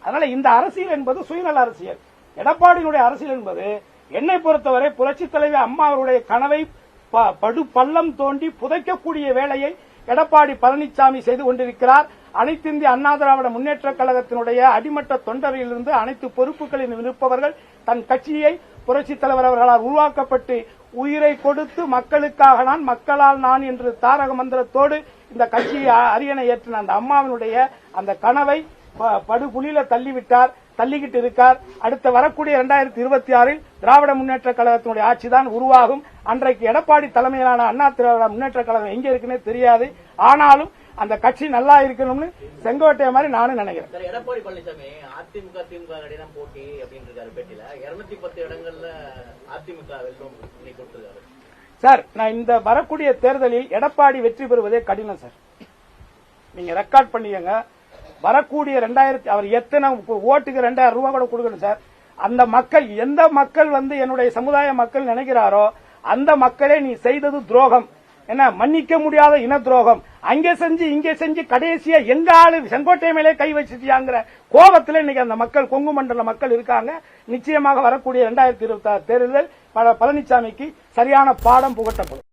அதனால இந்த அரசியல் என்பது சுயநல அரசியல். எடப்பாடியினுடைய அரசியல் என்பது என்னை பொறுத்தவரை புரட்சித் தலைவி அம்மா அவருடைய கனவை படு பள்ளம் தோண்டி புதைக்கக்கூடிய வேலையை எடப்பாடி பழனிசாமி செய்து கொண்டிருக்கிறார். அனைத்து இந்திய அண்ணா திராவிட முன்னேற்ற கழகத்தினுடைய அடிமட்ட தொண்டரிலிருந்து அனைத்து பொறுப்புகளில் இருப்பவர்கள் தன் கட்சியை புரட்சித் தலைவர் அவர்களால் உருவாக்கப்பட்டு உயிரை கொடுத்து மக்களுக்காக நான் மக்களால் நான் என்று தாரக மந்திரத்தோடு இந்த கட்சியை அரியணை ஏற்றின அந்த அம்மாவினுடைய அந்த கனவை படுகுழியில தள்ளிக்கிட்டு இருக்கார். அடுத்த வரக்கூடிய 2026 திராவிட முன்னேற்ற கழகத்தினுடைய ஆட்சிதான் உருவாகும். அன்றைக்கு எடப்பாடி தலைமையிலான அண்ணா திராவிட முன்னேற்ற கழகம் எங்க இருக்குன்னே தெரியாது. ஆனாலும் அந்த கட்சி நல்லா இருக்கணும்னு செங்கோட்டையை மாதிரி நானும் நினைக்கிறேன். எடப்பாடி பழனிசாமி அதிமுக திமுக இடையே போட்டி அப்படின்னு இருக்காரு. பேட்டியில 210 இடங்கள்ல அதிமுக வெல்லும் கொடுத்திருக்காரு. சார், நான் இந்த வரக்கூடிய தேர்தலில் எடப்பாடி வெற்றி பெறுவதே கடினம் சார். நீங்க ரெக்கார்ட் பண்ணிக்கங்க. வரக்கூடிய 2000 அவர் எத்தனை ஓட்டுக்கு 2000 ரூபாய் கூட கொடுக்கணும் சார். அந்த மக்கள் எந்த மக்கள் என்னுடைய சமுதாய மக்கள் நினைக்கிறாரோ அந்த மக்களே நீ செய்தது துரோகம், என்ன மன்னிக்க முடியாத இன துரோகம், அங்கே செஞ்சு இங்கே செஞ்சு கடைசியா எங்க ஆளு செங்கோட்டை மேலே கை வச்சுட்டியாங்கிற கோபத்தில் இன்னைக்கு அந்த மக்கள் கொங்கு மண்டல மக்கள் இருக்காங்க. நிச்சயமாக வரக்கூடிய 2026 தேர்தல் பழனிசாமிக்கு சரியான பாடம் புகட்டப்படும்.